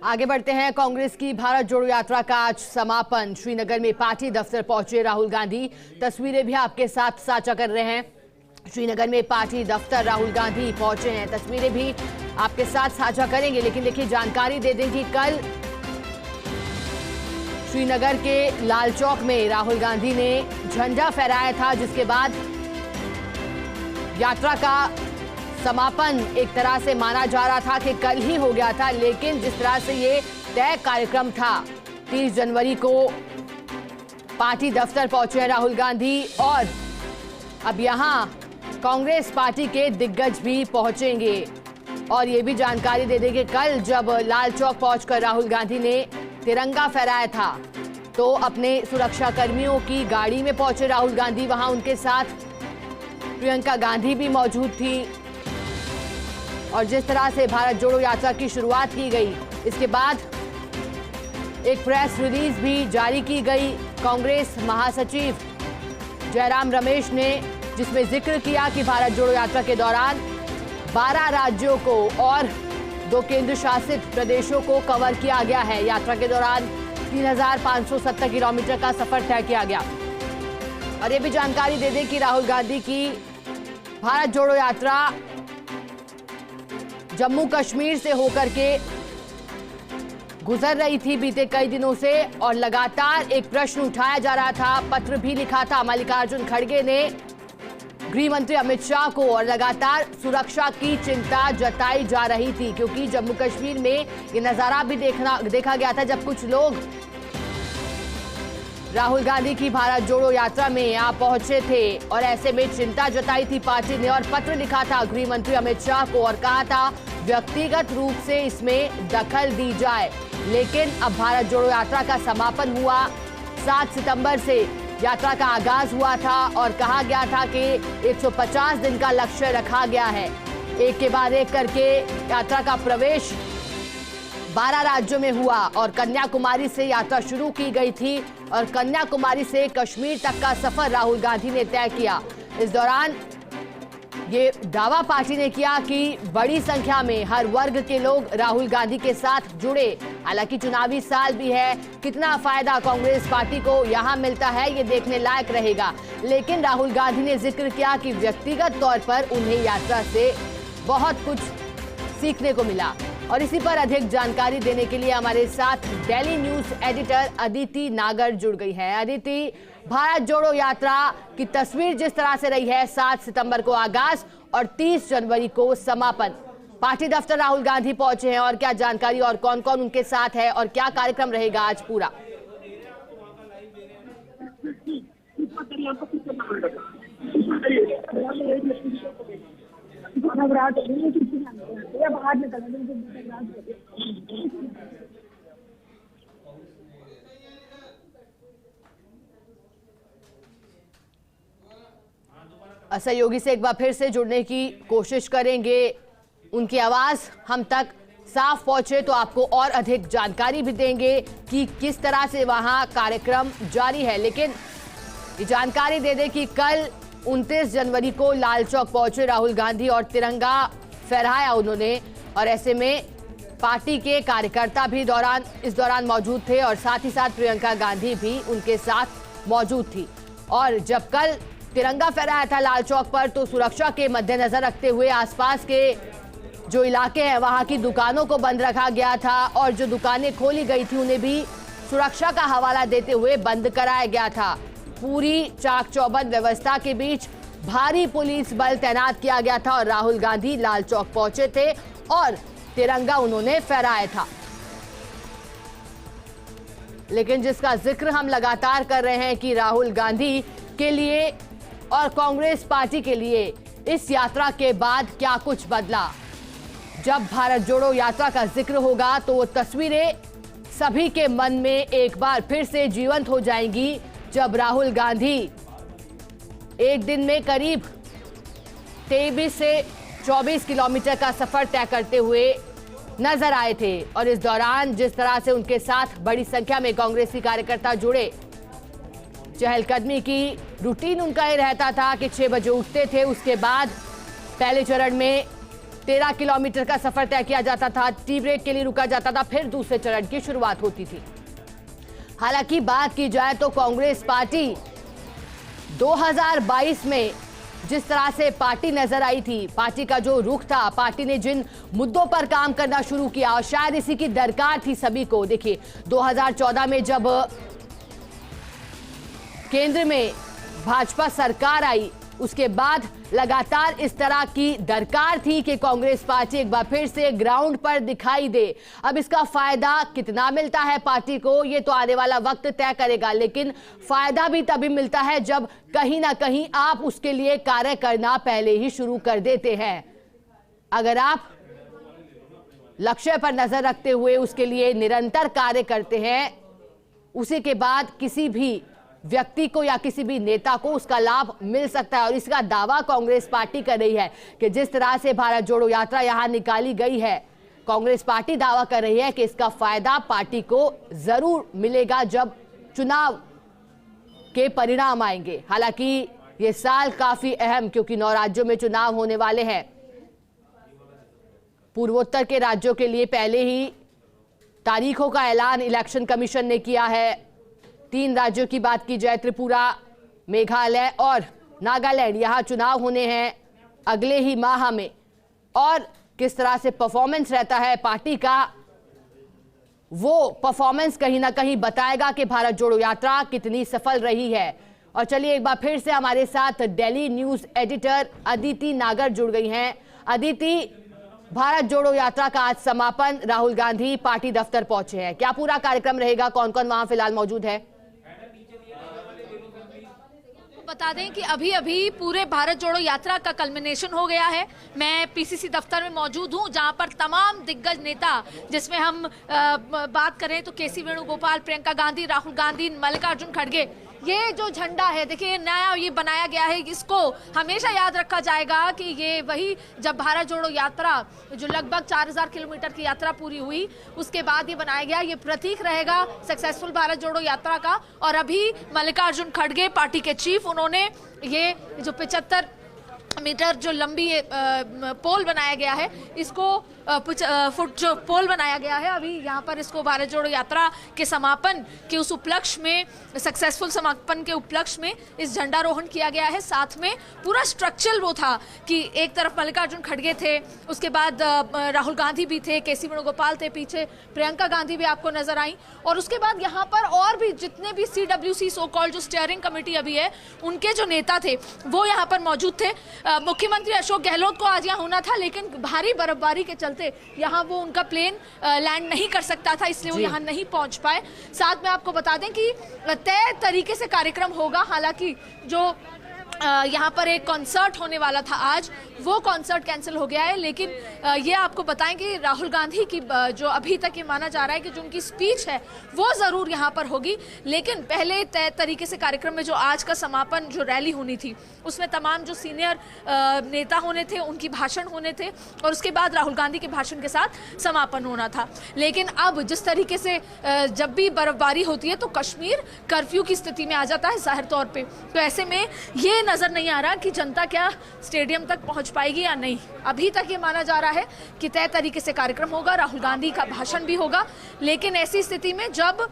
आगे बढ़ते हैं। कांग्रेस की भारत जोड़ो यात्रा का आज समापन। श्रीनगर में पार्टी दफ्तर पहुंचे राहुल गांधी। तस्वीरें भी आपके साथ साझा कर रहे हैं। श्रीनगर में पार्टी दफ्तर राहुल गांधी पहुंचे हैं, तस्वीरें भी आपके साथ साझा करेंगे। लेकिन देखिए, जानकारी दे दें कि कल श्रीनगर के लाल चौक में राहुल गांधी ने झंडा फहराया था, जिसके बाद यात्रा का समापन एक तरह से माना जा रहा था कि कल ही हो गया था। लेकिन जिस तरह से ये तय कार्यक्रम था, 30 जनवरी को पार्टी दफ्तर पहुंचे राहुल गांधी और अब यहां कांग्रेस पार्टी के दिग्गज भी पहुंचेंगे। और ये भी जानकारी दे दें कि कल जब लाल चौक पहुंचकर राहुल गांधी ने तिरंगा फहराया था, तो अपने सुरक्षा कर्मियों की गाड़ी में पहुंचे राहुल गांधी। वहां उनके साथ प्रियंका गांधी भी मौजूद थी। और जिस तरह से भारत जोड़ो यात्रा की शुरुआत की गई, इसके बाद एक प्रेस रिलीज भी जारी की गई कांग्रेस महासचिव जयराम रमेश ने, जिसमें जिक्र किया कि भारत जोड़ो यात्रा के दौरान 12 राज्यों को और 2 केंद्र शासित प्रदेशों को कवर किया गया है। यात्रा के दौरान 3570 किलोमीटर का सफर तय किया गया। और ये भी जानकारी दे दें कि राहुल गांधी की भारत जोड़ो यात्रा जम्मू कश्मीर से होकर के गुजर रही थी बीते कई दिनों से, और लगातार एक प्रश्न उठाया जा रहा था, पत्र भी लिखा था मल्लिकार्जुन खड़गे ने गृह मंत्री अमित शाह को, और लगातार सुरक्षा की चिंता जताई जा रही थी। क्योंकि जम्मू कश्मीर में ये नजारा भी देखा गया था जब कुछ लोग राहुल गांधी की भारत जोड़ो यात्रा में यहाँ पहुंचे थे, और ऐसे में चिंता जताई थी पार्टी ने और पत्र लिखा था गृह मंत्री अमित शाह को और कहा था व्यक्तिगत रूप से इसमें दखल दी जाए। लेकिन अब भारत जोड़ो यात्रा का समापन हुआ। 7 सितंबर से यात्रा का आगाज हुआ था और कहा गया था कि 150 दिन का लक्ष्य रखा गया है। एक के बाद एक करके यात्रा का प्रवेश 12 राज्यों में हुआ और कन्याकुमारी से यात्रा शुरू की गई थी और कन्याकुमारी से कश्मीर तक का सफर राहुल गांधी ने तय किया। इस दौरान ये दावा पार्टी ने किया कि बड़ी संख्या में हर वर्ग के लोग राहुल गांधी के साथ जुड़े। हालांकि चुनावी साल भी है, कितना फायदा कांग्रेस पार्टी को यहां मिलता है ये देखने लायक रहेगा। लेकिन राहुल गांधी ने जिक्र किया कि व्यक्तिगत तौर पर उन्हें यात्रा से बहुत कुछ सीखने को मिला। और इसी पर अधिक जानकारी देने के लिए हमारे साथ डेली न्यूज एडिटर अदिति नागर जुड़ गई है। अदिति, भारत जोड़ो यात्रा की तस्वीर जिस तरह से रही है, 7 सितंबर को आगाज और 30 जनवरी को समापन। पार्टी दफ्तर राहुल गांधी पहुंचे हैं और क्या जानकारी और कौन कौन उनके साथ है और क्या कार्यक्रम रहेगा आज पूरा? सहयोगी से एक बार फिर से जुड़ने की कोशिश करेंगे, उनकी आवाज हम तक साफ पहुंचे तो आपको और अधिक जानकारी भी देंगे कि किस तरह से वहां कार्यक्रम जारी है। लेकिन ये जानकारी दे दें कि कल 29 जनवरी को लाल चौक पहुंचे राहुल गांधी और तिरंगा फहराया उन्होंने, और ऐसे में पार्टी के कार्यकर्ता भी इस दौरान मौजूद थे और साथ ही साथ प्रियंका गांधी भी उनके साथ मौजूद थी। और जब कल तिरंगा फहराया था लाल चौक पर, तो सुरक्षा के मद्देनजर रखते हुए आसपास के जो इलाके हैं वहां की दुकानों को बंद रखा गया था और जो दुकानें खोली गई थी उन्हें भी सुरक्षा का हवाला देते हुए बंद कराया गया था। पूरी चाक चौबंद व्यवस्था के बीच भारी पुलिस बल तैनात किया गया था और राहुल गांधी लाल चौक पहुंचे थे और तिरंगा उन्होंने फहराया था। लेकिन जिसका जिक्र हम लगातार कर रहे हैं कि राहुल गांधी के लिए और कांग्रेस पार्टी के लिए इस यात्रा के बाद क्या कुछ बदला। जब भारत जोड़ो यात्रा का जिक्र होगा तो वो तस्वीरें सभी के मन में एक बार फिर से जीवंत हो जाएंगी, जब राहुल गांधी एक दिन में करीब 23 से 24 किलोमीटर का सफर तय करते हुए नजर आए थे। और इस दौरान जिस तरह से उनके साथ बड़ी संख्या में कांग्रेसी कार्यकर्ता जुड़े, चहलकदमी की रूटीन उनका ये रहता था कि 6 बजे उठते थे। उसके बाद पहले चरण में 13 किलोमीटर का सफर तय किया जाता था, टी ब्रेक के लिए रुका जाता था, फिर दूसरे चरण की शुरुआत होती थी। हालांकि बात की जाए तो कांग्रेस पार्टी 2022 में जिस तरह से पार्टी नजर आई थी, पार्टी का जो रुख था, पार्टी ने जिन मुद्दों पर काम करना शुरू किया और शायद इसी की दरकार थी सभी को। देखिए 2014 में जब केंद्र में भाजपा सरकार आई, उसके बाद लगातार इस तरह की दरकार थी कि कांग्रेस पार्टी एक बार फिर से ग्राउंड पर दिखाई दे। अब इसका फायदा कितना मिलता है पार्टी को, ये तो आने वाला वक्त तय करेगा, लेकिन फायदा भी तभी मिलता है जब कहीं ना कहीं आप उसके लिए कार्य करना पहले ही शुरू कर देते हैं। अगर आप लक्ष्य पर नजर रखते हुए उसके लिए निरंतर कार्य करते हैं, उसी के बाद किसी भी व्यक्ति को या किसी भी नेता को उसका लाभ मिल सकता है। और इसका दावा कांग्रेस पार्टी कर रही है कि जिस तरह से भारत जोड़ो यात्रा यहां निकाली गई है, कांग्रेस पार्टी दावा कर रही है कि इसका फायदा पार्टी को जरूर मिलेगा जब चुनाव के परिणाम आएंगे। हालांकि ये साल काफी अहम, क्योंकि 9 राज्यों में चुनाव होने वाले हैं। पूर्वोत्तर के राज्यों के लिए पहले ही तारीखों का ऐलान इलेक्शन कमीशन ने किया है। 3 राज्यों की बात की जाए, त्रिपुरा, मेघालय और नागालैंड, यहां चुनाव होने हैं अगले ही माह में। और किस तरह से परफॉर्मेंस रहता है पार्टी का, वो परफॉर्मेंस कहीं ना कहीं बताएगा कि भारत जोड़ो यात्रा कितनी सफल रही है। और चलिए एक बार फिर से हमारे साथ दिल्ली न्यूज एडिटर अदिति नागर जुड़ गई हैं। अदिति, भारत जोड़ो यात्रा का आज समापन, राहुल गांधी पार्टी दफ्तर पहुंचे हैं, क्या पूरा कार्यक्रम रहेगा, कौन कौन वहां फिलहाल मौजूद है? बता दें कि अभी अभी पूरे भारत जोड़ो यात्रा का कल्मिनेशन हो गया है। मैं पीसीसी दफ्तर में मौजूद हूं, जहां पर तमाम दिग्गज नेता, जिसमें हम बात करें तो केसी वेणुगोपाल, प्रियंका गांधी, राहुल गांधी, मल्लिकार्जुन खड़गे, ये जो झंडा है देखिए नया ये बनाया गया है, इसको हमेशा याद रखा जाएगा कि ये वही जब भारत जोड़ो यात्रा जो लगभग 4000 किलोमीटर की यात्रा पूरी हुई उसके बाद ये बनाया गया, ये प्रतीक रहेगा सक्सेसफुल भारत जोड़ो यात्रा का। और अभी मल्लिकार्जुन खड़गे पार्टी के चीफ, उन्होंने ये जो 75 मीटर जो लंबी पोल बनाया गया है, इसको फुट जो पोल बनाया गया है, अभी यहाँ पर इसको भारत जोड़ो यात्रा के समापन के उस उपलक्ष्य में, सक्सेसफुल समापन के उपलक्ष्य में इस झंडारोहण किया गया है। साथ में पूरा स्ट्रक्चरल वो था कि एक तरफ मल्लिकार्जुन खड़गे थे, उसके बाद राहुल गांधी भी थे, केसी वेणुगोपाल थे, पीछे प्रियंका गांधी भी आपको नजर आई, और उसके बाद यहाँ पर और भी जितने भी CWC सो कॉल्ड जो स्टीयरिंग कमेटी अभी है, उनके जो नेता थे वो यहाँ पर मौजूद थे। मुख्यमंत्री अशोक गहलोत को आज यहाँ होना था, लेकिन भारी बर्फबारी के चलते यहाँ वो उनका प्लेन लैंड नहीं कर सकता था, इसलिए वो यहाँ नहीं पहुंच पाए। साथ में आपको बता दें कि तय तरीके से कार्यक्रम होगा। हालांकि जो यहाँ पर एक कॉन्सर्ट होने वाला था आज, वो कॉन्सर्ट कैंसिल हो गया है, लेकिन ये आपको बताएं कि राहुल गांधी की जो अभी तक ये माना जा रहा है कि जो उनकी स्पीच है वो ज़रूर यहाँ पर होगी, लेकिन पहले तय तरीके से कार्यक्रम में जो आज का समापन जो रैली होनी थी उसमें तमाम जो सीनियर नेता होने थे उनकी भाषण होने थे, और उसके बाद राहुल गांधी के भाषण के साथ समापन होना था। लेकिन अब जिस तरीके से जब भी बर्फबारी होती है तो कश्मीर कर्फ्यू की स्थिति में आ जाता है जाहिर तौर पर, तो ऐसे में ये नजर नहीं आ रहा कि जनता क्या स्टेडियम तक पहुंच पाएगी या नहीं। अभी तक ये माना जा रहा है कि तय तरीके से कार्यक्रम होगा, राहुल गांधी का भाषण भी होगा, लेकिन ऐसी स्थिति में जब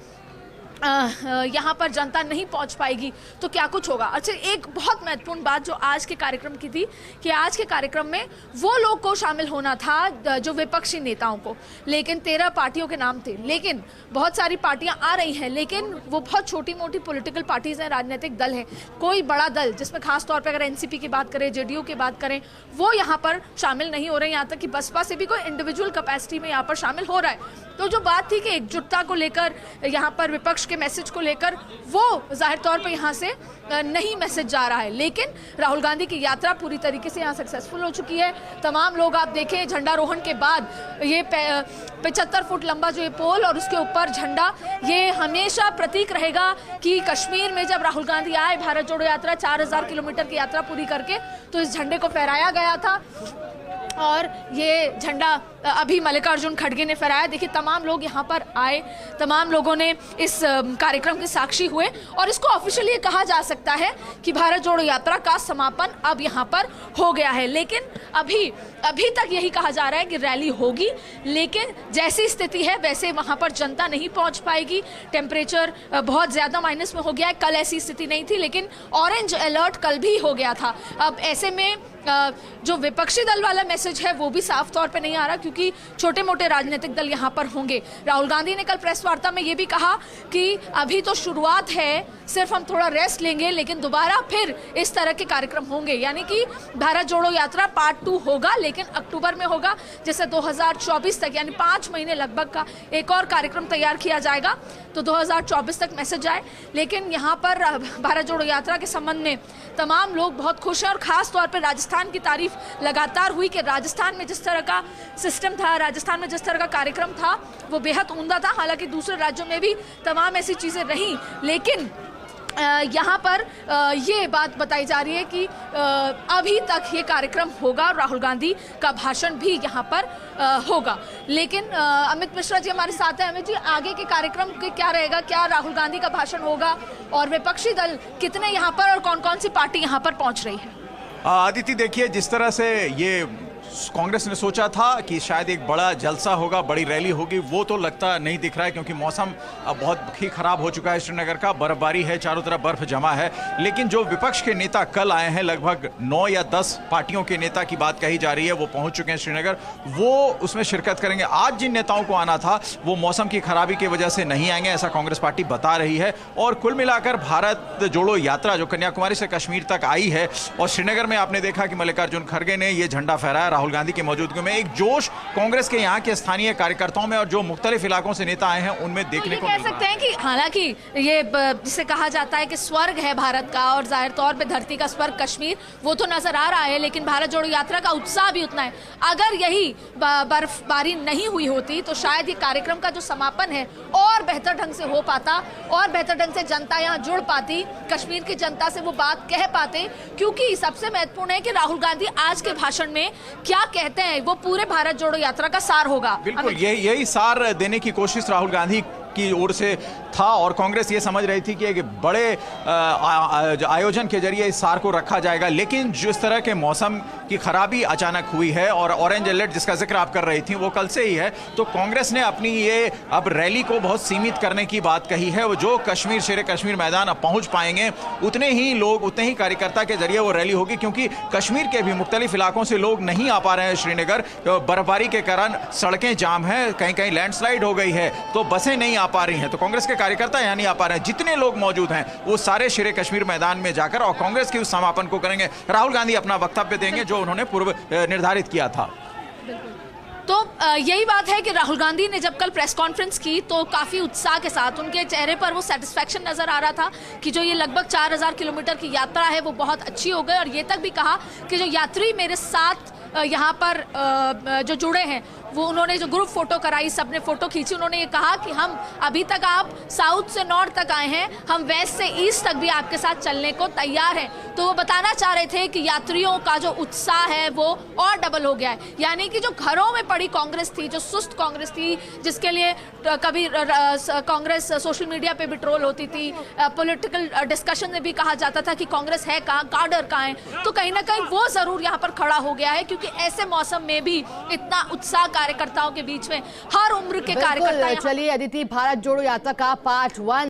यहाँ पर जनता नहीं पहुँच पाएगी तो क्या कुछ होगा। अच्छा, एक बहुत महत्वपूर्ण बात जो आज के कार्यक्रम की थी कि आज के कार्यक्रम में वो लोग को शामिल होना था जो विपक्षी नेताओं को, लेकिन 13 पार्टियों के नाम थे, लेकिन बहुत सारी पार्टियां आ रही हैं, लेकिन वो बहुत छोटी मोटी पॉलिटिकल पार्टीज हैं, राजनीतिक दल हैं। कोई बड़ा दल जिसमें खास तौर पर अगर एनसीपी की बात करें, जेडीयू की बात करें, वो यहाँ पर शामिल नहीं हो रहे। यहाँ तक कि बसपा से भी कोई इंडिविजुअल कैपेसिटी में यहाँ पर शामिल हो रहा है। तो जो बात थी कि एकजुटता को लेकर, यहाँ पर विपक्ष के मैसेज को लेकर, वो जाहिर तौर पर यहाँ से नहीं मैसेज जा रहा है। लेकिन राहुल गांधी की यात्रा पूरी तरीके से यहाँ सक्सेसफुल हो चुकी है। तमाम लोग आप देखें झंडारोहण के बाद ये 75 फुट लंबा जो ये पोल और उसके ऊपर झंडा, ये हमेशा प्रतीक रहेगा कि कश्मीर में जब राहुल गांधी आए भारत जोड़ो यात्रा 4000 किलोमीटर की यात्रा पूरी करके, तो इस झंडे को फहराया गया था। और ये झंडा अभी मल्लिकार्जुन खड़गे ने फहराया। देखिए तमाम लोग यहाँ पर आए, तमाम लोगों ने इस कार्यक्रम के साक्षी हुए और इसको ऑफिशियली कहा जा सकता है कि भारत जोड़ो यात्रा का समापन अब यहाँ पर हो गया है। लेकिन अभी तक यही कहा जा रहा है कि रैली होगी, लेकिन जैसी स्थिति है वैसे वहाँ पर जनता नहीं पहुँच पाएगी। टेम्परेचर बहुत ज़्यादा माइनस में हो गया है। कल ऐसी स्थिति नहीं थी, लेकिन ऑरेंज अलर्ट कल भी हो गया था। अब ऐसे में जो विपक्षी दल वाला मैसेज है वो भी साफ तौर पे नहीं आ रहा, क्योंकि छोटे मोटे राजनीतिक दल यहाँ पर होंगे। राहुल गांधी ने कल प्रेस वार्ता में ये भी कहा कि अभी तो शुरुआत है, सिर्फ हम थोड़ा रेस्ट लेंगे, लेकिन दोबारा फिर इस तरह के कार्यक्रम होंगे। यानी कि भारत जोड़ो यात्रा पार्ट 2 होगा, लेकिन अक्टूबर में होगा, जैसे 2024 तक, यानी 5 महीने लगभग का एक और कार्यक्रम तैयार किया जाएगा, तो 2024 तक मैसेज आए। लेकिन यहाँ पर भारत जोड़ो यात्रा के संबंध में तमाम लोग बहुत खुश हैं और खास तौर पर राजस्थान की तारीफ लगातार हुई कि राजस्थान में जिस तरह का सिस्टम था, राजस्थान में जिस तरह का कार्यक्रम था वो बेहद उम्दा था। हालांकि दूसरे राज्यों में भी तमाम ऐसी चीज़ें रहीं, लेकिन यहाँ पर ये बात बताई जा रही है कि अभी तक ये कार्यक्रम होगा, राहुल गांधी का भाषण भी यहाँ पर होगा। लेकिन अमित मिश्रा जी हमारे साथ हैं। अमित जी, आगे के कार्यक्रम के क्या रहेगा? क्या राहुल गांधी का भाषण होगा और विपक्षी दल कितने यहाँ पर और कौन कौन सी पार्टी यहाँ पर पहुँच रही है? आदिति, देखिए जिस तरह से ये कांग्रेस ने सोचा था कि शायद एक बड़ा जलसा होगा, बड़ी रैली होगी, वो तो लगता नहीं दिख रहा है, क्योंकि मौसम अब बहुत ही खराब हो चुका है श्रीनगर का। बर्फबारी है, चारों तरफ बर्फ जमा है। लेकिन जो विपक्ष के नेता कल आए हैं, लगभग 9 या 10 पार्टियों के नेता की बात कही जा रही है, वो पहुंच चुके हैं श्रीनगर, वो उसमें शिरकत करेंगे। आज जिन नेताओं को आना था वो मौसम की खराबी की वजह से नहीं आएंगे, ऐसा कांग्रेस पार्टी बता रही है। और कुल मिलाकर भारत जोड़ो यात्रा जो कन्याकुमारी से कश्मीर तक आई है, और श्रीनगर में आपने देखा कि मल्लिकार्जुन खड़गे ने ये झंडा फहराया राहुल गांधी की मौजूदगी में। एक जोश कांग्रेस के यहाँ के स्थानीय कार्यकर्ताओं में और जो मुख्तलिफ इलाकों से नेता आए हैं उनमें देखने को मिल रहा है। कह सकते हैं कि हालांकि ये जिसे कहा जाता है कि स्वर्ग है भारत का और जाहिर तौर पे धरती का स्वर्ग कश्मीर, वो तो नजर आ रहा है, लेकिन भारत जोड़ो यात्रा का उत्साह भी उतना है। अगर यही बर्फबारी नहीं हुई होती तो शायद ये कार्यक्रम का जो समापन है और बेहतर ढंग से हो पाता और बेहतर ढंग से जनता यहाँ जुड़ पाती, कश्मीर की जनता से वो बात कह पाते। क्योंकि सबसे महत्वपूर्ण है कि राहुल गांधी आज के भाषण में क्या कहते हैं वो पूरे भारत जोड़ो यात्रा का सार होगा। बिल्कुल यही सार देने की कोशिश राहुल गांधी की ओर से था, और कांग्रेस ये समझ रही थी कि एक बड़े आयोजन के जरिए इस सार को रखा जाएगा। लेकिन जिस तरह के मौसम की खराबी अचानक हुई है और ऑरेंज अलर्ट जिसका जिक्र आप कर रही थी वो कल से ही है, तो कांग्रेस ने अपनी ये अब रैली को बहुत सीमित करने की बात कही है। वो जो कश्मीर शेर कश्मीर मैदान अब पहुंच पाएंगे उतने ही लोग, उतने ही कार्यकर्ता के जरिए वो रैली होगी, क्योंकि कश्मीर के भी मुख्तलिफ इलाकों से लोग नहीं आ पा रहे हैं श्रीनगर। बर्फबारी के कारण सड़कें जाम हैं, कहीं कहीं लैंडस्लाइड हो गई है, तो बसें नहीं आ पा रही हैं, तो कांग्रेस के कार्यकर्ता यहाँ नहीं आ पा रहे हैं। जितने लोग मौजूद हैं वो सारे शेर कश्मीर मैदान में जाकर और कांग्रेस के उस समापन को करेंगे। राहुल गांधी अपना वक्तव्य देंगे जो उन्होंने पूर्व निर्धारित किया था। तो यही बात है कि राहुल गांधी ने जब कल प्रेस कॉन्फ्रेंस की तो काफ़ी उत्साह के साथ उनके चेहरे पर वो सेटिस्फैक्शन नज़र आ रहा था कि जो ये लगभग 4000 किलोमीटर की यात्रा है वो बहुत अच्छी हो गई। और ये तक भी कहा कि जो यात्री मेरे साथ यहाँ पर जो जुड़े हैं वो उन्होंने जो ग्रुप फोटो कराई, सबने फोटो खींची, उन्होंने ये कहा कि हम अभी तक आप साउथ से नॉर्थ तक आए हैं, हम वेस्ट से ईस्ट तक भी आपके साथ चलने को तैयार हैं। तो वो बताना चाह रहे थे कि यात्रियों का जो उत्साह है वो और डबल हो गया है। यानी कि जो घरों में पड़ी कांग्रेस थी, जो सुस्त कांग्रेस थी, जिसके लिए कभी कांग्रेस सोशल मीडिया पे भी ट्रोल होती थी, पॉलिटिकल डिस्कशन में भी कहा जाता था कि कांग्रेस है कहाँ, काडर कहाँ है, तो कहीं ना कहीं वो जरूर यहाँ पर खड़ा हो गया है। क्योंकि ऐसे मौसम में भी इतना उत्साह कार्यकर्ताओं के बीच में, हर उम्र के कार्यकर्ता। चलिए अदिति, भारत जोड़ो यात्रा का पार्ट 1